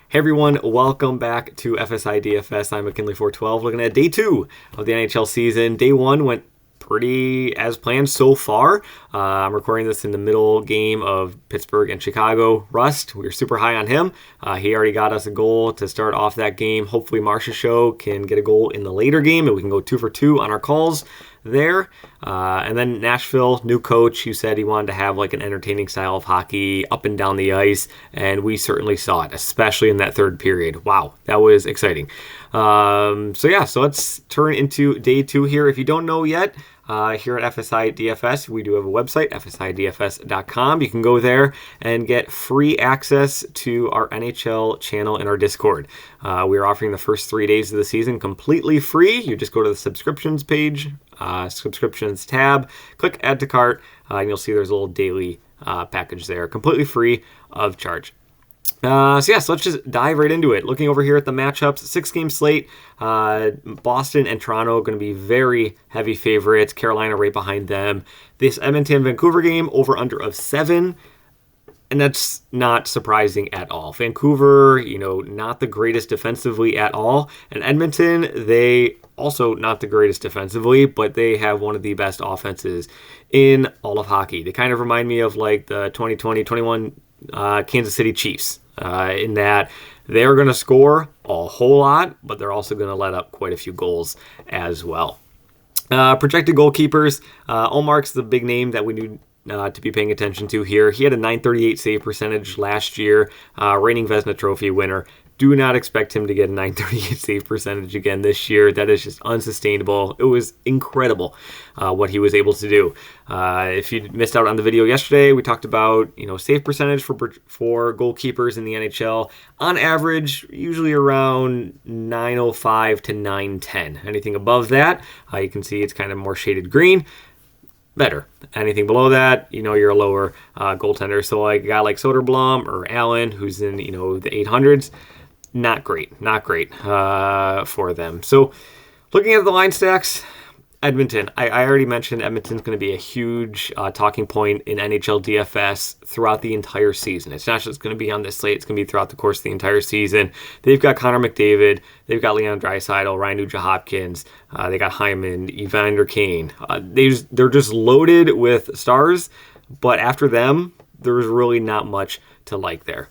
Hey everyone, welcome back to FSi DFS. I'm McKinley412 looking at day 2 of the NHL season. Day 1 went pretty as planned so far. I'm recording this in the middle game of Pittsburgh and Chicago. Rust, we were super high on him. He already got us a goal to start off that game. Hopefully Marcia Show can get a goal in the later game and we can go 2 for 2 on our calls there. And then Nashville, new coach, who said he wanted to have like an entertaining style of hockey up and down the ice, and we certainly saw it, especially in that third period. Wow, that was exciting. So let's turn into day 2 here. If you don't know yet, here at FSi DFS, we do have a website, fsidfs.com. You can go there and get free access to our NHL channel in our Discord. We are offering the first 3 days of the season completely free. You just go to the subscriptions page, subscriptions tab, click add to cart, and you'll see there's a little daily package there, completely free of charge. So let's just dive right into it. Looking over here at the matchups, 6-game slate. Boston and Toronto are going to be very heavy favorites. Carolina right behind them. This Edmonton-Vancouver game, over-under of 7. And that's not surprising at all. Vancouver, not the greatest defensively at all. And Edmonton, they also not the greatest defensively, but they have one of the best offenses in all of hockey. They kind of remind me of like the 2020-21 Kansas City Chiefs, in that they're going to score a whole lot, but they're also going to let up quite a few goals as well. Projected goalkeepers, Omark's the big name that we need to be paying attention to here. He had a .938 save percentage last year, reigning Vezina Trophy winner. Do not expect him to get a .938 save percentage again this year. That is just unsustainable. It was incredible what he was able to do. If you missed out on the video yesterday, we talked about save percentage for goalkeepers in the NHL. On average, usually around 905 to 910. Anything above that, you can see it's kind of more shaded green. Better. Anything below that, you're a lower goaltender. So like a guy like Soderblom or Allen, who's in the 800s. Not great for them. So looking at the line stacks, Edmonton. I already mentioned Edmonton's going to be a huge talking point in NHL DFS throughout the entire season. It's not just going to be on this slate. It's going to be throughout the course of the entire season. They've got Connor McDavid. They've got Leon Draisaitl, Ryan Nugent-Hopkins. They got Hyman, Evander Kane. They're just loaded with stars. But after them, there's really not much to like there.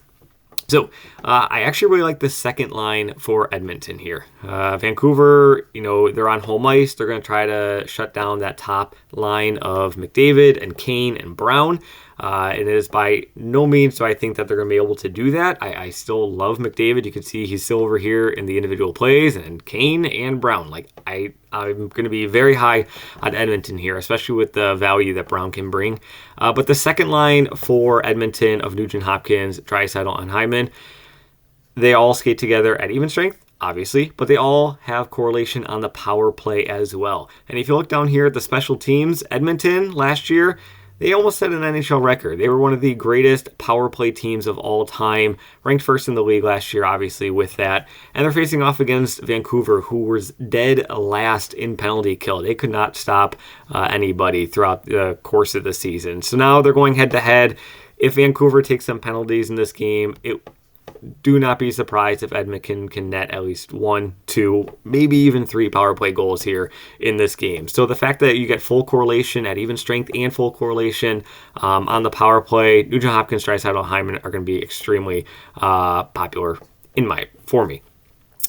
So I actually really like the second line for Edmonton here. Vancouver, they're on home ice. They're going to try to shut down that top line of McDavid and Kane and Brown. And it is by no means do I think that they're going to be able to do that. I still love McDavid. You can see he's still over here in the individual plays, and Kane and Brown. I'm going to be very high on Edmonton here, especially with the value that Brown can bring. But the second line for Edmonton of Nugent-Hopkins, Draisaitl, and Hyman, they all skate together at even strength, obviously, but they all have correlation on the power play as well. And if you look down here at the special teams, Edmonton last year, they almost set an NHL record. They were one of the greatest power play teams of all time, ranked first in the league last year, obviously, with that. And they're facing off against Vancouver, who was dead last in penalty kill. They could not stop anybody throughout the course of the season. So now they're going head-to-head. If Vancouver takes some penalties in this game, do not be surprised if Edmonton can net at least 1, 2, maybe even 3 power play goals here in this game. So the fact that you get full correlation at even strength and full correlation on the power play, Nugent-Hopkins, Draisaitl, Hyman are going to be extremely popular for me.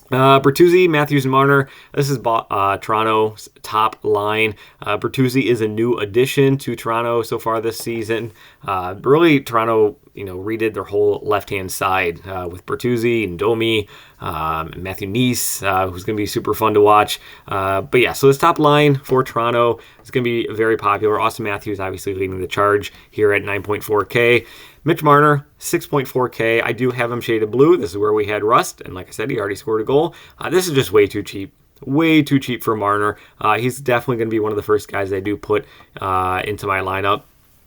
Bertuzzi, Matthews, and Marner. This is Toronto's top line. Bertuzzi is a new addition to Toronto so far this season. Really, Toronto, redid their whole left-hand side with Bertuzzi and Domi, Matthew Neese, who's going to be super fun to watch. So this top line for Toronto is going to be very popular. Austin Matthews obviously leading the charge here at 9.4K. Mitch Marner, 6.4K. I do have him shaded blue. This is where we had Rust, and like I said, he already scored a goal. This is just way too cheap. Way too cheap for Marner. He's definitely going to be one of the first guys I do put into my lineup.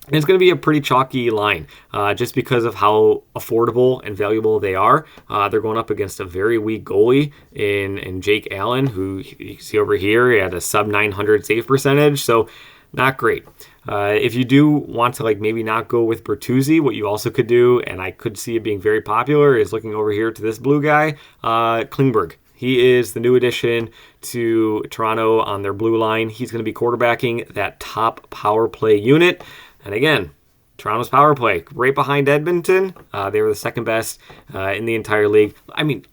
And it's going to be a pretty chalky line just because of how affordable and valuable they are. They're going up against a very weak goalie in Jake Allen, who you can see over here. He had a sub 900 save percentage, so not great. If you do want to like maybe not go with Bertuzzi, what you also could do, and I could see it being very popular, is looking over here to this blue guy, Klingberg. He is the new addition to Toronto on their blue line. He's going to be quarterbacking that top power play unit. And again, Toronto's power play, right behind Edmonton. They were the second best in the entire league. I mean,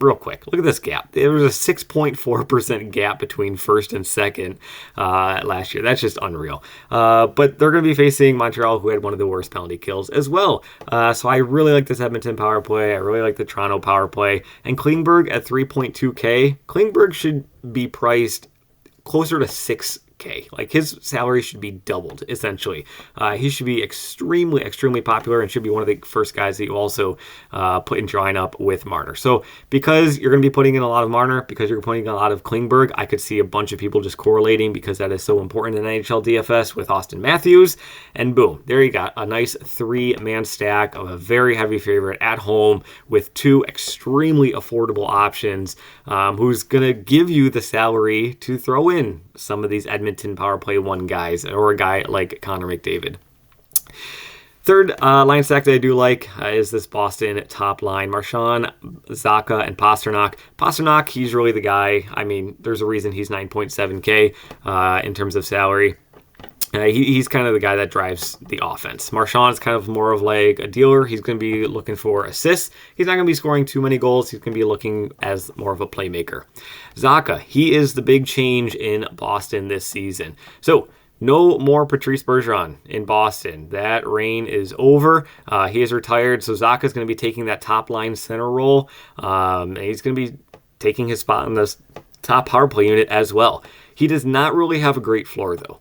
real quick, look at this gap. There was a 6.4% gap between first and second last year. That's just unreal. But they're going to be facing Montreal, who had one of the worst penalty kills as well. So I really like this Edmonton power play. I really like the Toronto power play. And Klingberg at 3.2K. Klingberg should be priced closer to 6K. Like his salary should be doubled, essentially. He should be extremely popular and should be one of the first guys that you also put in your lineup with Marner. So because you're going to be putting in a lot of Marner, because you're putting in a lot of Klingberg, I could see a bunch of people just correlating because that is so important in NHL DFS with Austin Matthews. And boom, there you got a nice 3-man stack of a very heavy favorite at home with 2 extremely affordable options, who's going to give you the salary to throw in some of these Edmonton power play 1 guys or a guy like Connor McDavid. Third line stack that I do like is this Boston top line. Marchand, Zacha, and Pastrnak. Pastrnak, he's really the guy. I mean, there's a reason he's 9.7K in terms of salary. He's kind of the guy that drives the offense. Marchand's kind of more of like a dealer. He's going to be looking for assists. He's not going to be scoring too many goals. He's going to be looking as more of a playmaker. Zacha, he is the big change in Boston this season. So no more Patrice Bergeron in Boston. That reign is over. He is retired. So Zacha's going to be taking that top line center role. And he's going to be taking his spot in this top power play unit as well. He does not really have a great floor though.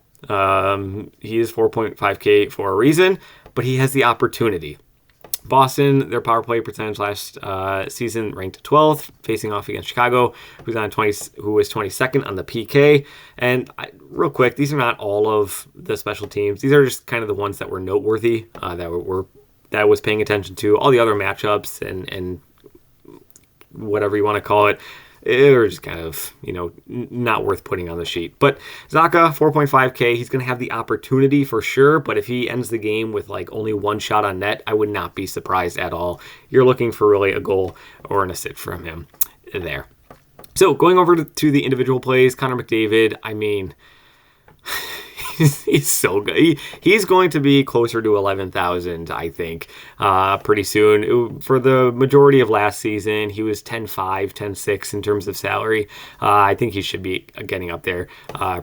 He is 4.5K for a reason, but he has the opportunity. Boston, their power play percentage last season ranked 12th, facing off against Chicago, who was 22nd on the PK. And real quick, these are not all of the special teams. These are just kind of the ones that were noteworthy, that I was paying attention to. All the other matchups and whatever you want to call it, or just kind of, not worth putting on the sheet. But Zacha, 4.5K, he's going to have the opportunity for sure, but if he ends the game with like only 1 shot on net, I would not be surprised at all. You're looking for really a goal or an assist from him there. So going over to the individual plays, Connor McDavid, I mean, he's so good. He's going to be closer to 11,000, I think, pretty soon. For the majority of last season, he was 10.5, 10.6 in terms of salary. I think he should be getting up there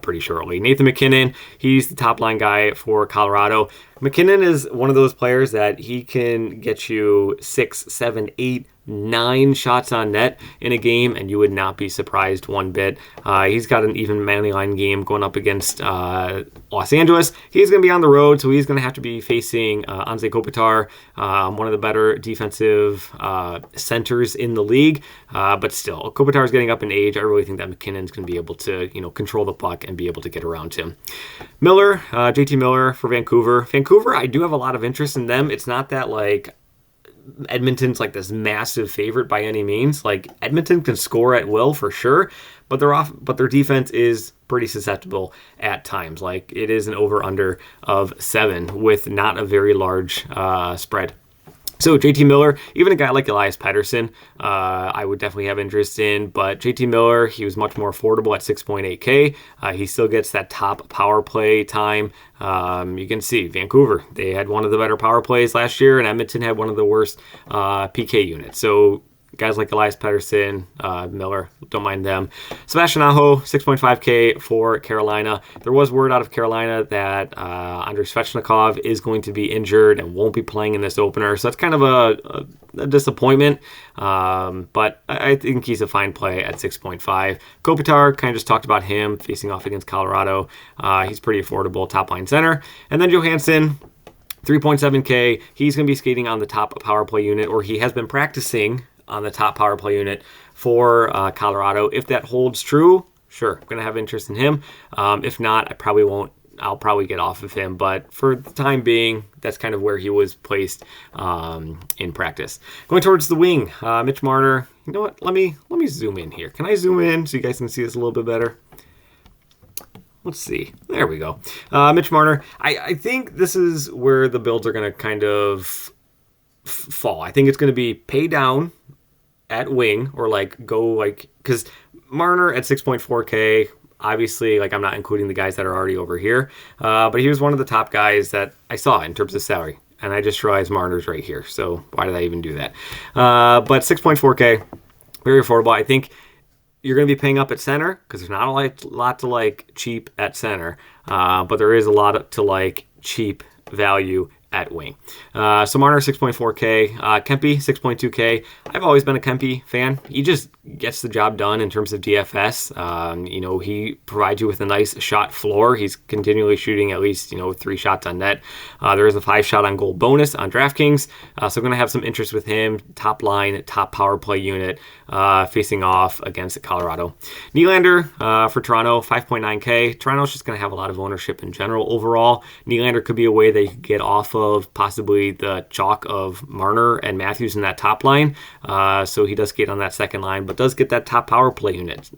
pretty shortly. Nathan MacKinnon, he's the top line guy for Colorado. MacKinnon is one of those players that he can get you 6, 7, 8, 9 shots on net in a game, and you would not be surprised one bit. He's got an even money line game going up against Los Angeles. He's going to be on the road, so he's going to have to be facing Anze Kopitar, one of the better defensive centers in the league. But still, Kopitar's getting up in age. I really think that McKinnon's going to be able to, control the puck and be able to get around him. Miller, JT Miller for Vancouver. Vancouver, I do have a lot of interest in them. It's not that like Edmonton's like this massive favorite by any means. Like Edmonton can score at will for sure, but their defense is pretty susceptible at times. Like it is an over/under of 7 with not a very large spread. So JT Miller, even a guy like Elias Pettersson, I would definitely have interest in. But JT Miller, he was much more affordable at 6.8K. He still gets that top power play time. You can see Vancouver, they had one of the better power plays last year, and Edmonton had one of the worst PK units. So guys like Elias Pettersson, Miller, don't mind them. Sebastian Aho, 6.5K for Carolina. There was word out of Carolina that Andrei Svechnikov is going to be injured and won't be playing in this opener. So that's kind of a disappointment. But I think he's a fine play at 6.5. Kopitar, kind of just talked about him facing off against Colorado. He's pretty affordable, top line center. And then Johansson, 3.7K. He's going to be skating on the top power play unit, or he has been practicing on the top power play unit for Colorado. If that holds true, sure, I'm going to have interest in him. If not, I probably won't. I'll probably get off of him. But for the time being, that's kind of where he was placed in practice. Going towards the wing, Mitch Marner. You know what? Let me zoom in here. Can I zoom in so you guys can see this a little bit better? Let's see. There we go. Mitch Marner. I think this is where the builds are going to kind of fall. I think it's going to be pay down at wing or like go like, because Marner at 6.4K, obviously, like I'm not including the guys that are already over here, but he was one of the top guys that I saw in terms of salary. And I just realized Marner's right here. So why did I even do that? But 6.4K, very affordable. I think you're going to be paying up at center because there's not a lot to like cheap at center, but there is a lot to like cheap value at wing. So Marner 6.4K, Kempe 6.2K. I've always been a Kempe fan. He just gets the job done in terms of DFS. He provides you with a nice shot floor. He's continually shooting at least 3 shots on net. There is a 5 shot on goal bonus on DraftKings, so I'm going to have some interest with him. Top line, top power play unit, facing off against Colorado. Nylander for Toronto 5.9K. Toronto's just going to have a lot of ownership in general overall. Nylander could be a way they could get off of possibly the chalk of Marner and Matthews in that top line. So he does get on that second line, but does get that top power play unit.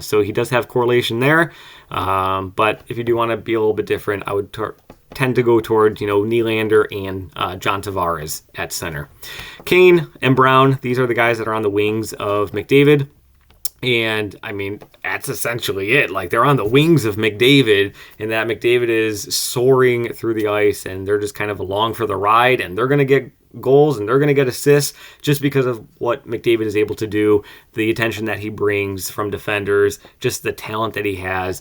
So he does have correlation there. But if you do want to be a little bit different, I would tend to go toward, Nylander and John Tavares at center. Kane and Brown, these are the guys that are on the wings of McDavid. And I mean, that's essentially it. Like, they're on the wings of McDavid, and that McDavid is soaring through the ice, and they're just kind of along for the ride, and they're going to get goals and they're going to get assists just because of what McDavid is able to do, the attention that he brings from defenders, just the talent that he has.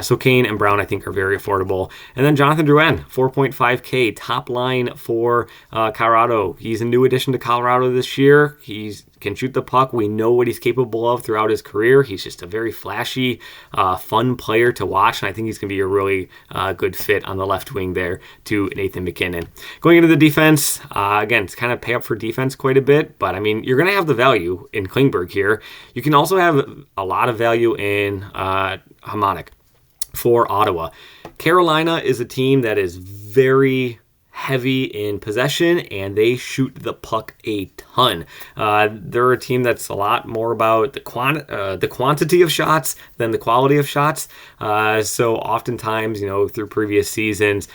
So Kane and Brown, I think, are very affordable. And then Jonathan Drouin, 4.5K, top line for Colorado. He's a new addition to Colorado this year. He's can shoot the puck. We know what he's capable of throughout his career. He's just a very flashy, fun player to watch, and I think he's going to be a really good fit on the left wing there to Nathan MacKinnon. Going into the defense, again, it's kind of pay up for defense quite a bit, but I mean, you're going to have the value in Klingberg here. You can also have a lot of value in Hamonic for Ottawa. Carolina is a team that is very heavy in possession, and they shoot the puck a ton. They're a team that's a lot more about the quantity of shots than the quality of shots. So oftentimes, through previous seasons,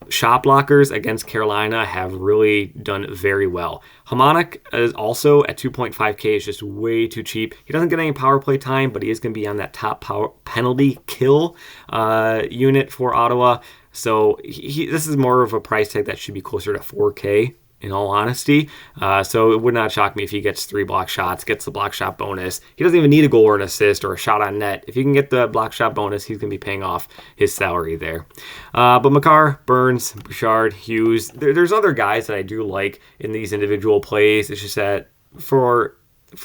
shot blockers against Carolina have really done very well. Hamonic is also at 2.5K, is just way too cheap. He doesn't get any power play time, but he is going to be on that top power penalty kill unit for Ottawa. So this is more of a price tag that should be closer to 4K, in all honesty. So it would not shock me if he gets 3 block shots, gets the block shot bonus. He doesn't even need a goal or an assist or a shot on net. If he can get the block shot bonus, he's going to be paying off his salary there. But Makar, Burns, Bouchard, Hughes, there's other guys that I do like in these individual plays. It's just that for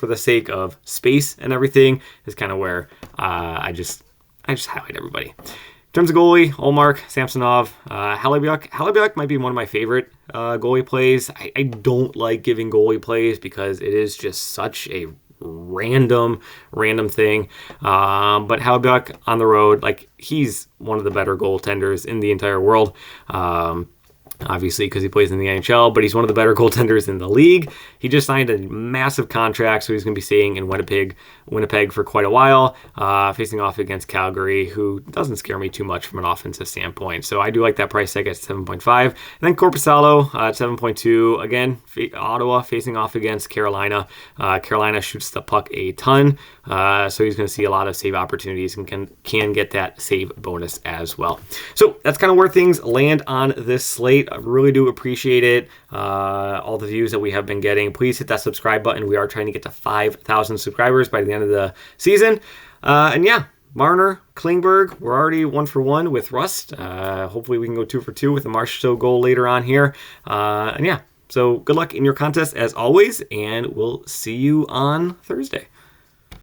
the sake of space and everything is kind of where I just highlight everybody. In terms of goalie, Olmark, Samsonov, Hellebuyck. Hellebuyck might be one of my favorite goalie plays. I don't like giving goalie plays because it is just such a random thing. But Hellebuyck on the road, he's one of the better goaltenders in the entire world. Obviously, because he plays in the NHL, but he's one of the better goaltenders in the league. He just signed a massive contract, so he's going to be staying in Winnipeg for quite a while, facing off against Calgary, who doesn't scare me too much from an offensive standpoint. So I do like that price tag at 7.5. And then Korpisalo at 7.2. Again, Ottawa facing off against Carolina. Carolina shoots the puck a ton, so he's going to see a lot of save opportunities and can get that save bonus as well. So that's kind of where things land on this slate. I really do appreciate it. All the views that we have been getting. Please hit that subscribe button. We are trying to get to 5,000 subscribers by the end of the season. And yeah, Marner, Klingberg, we're already 1 for 1 with Rust. Hopefully we can go 2 for 2 with the Marchessault goal later on here. And yeah, so good luck in your contest as always, and we'll see you on Thursday.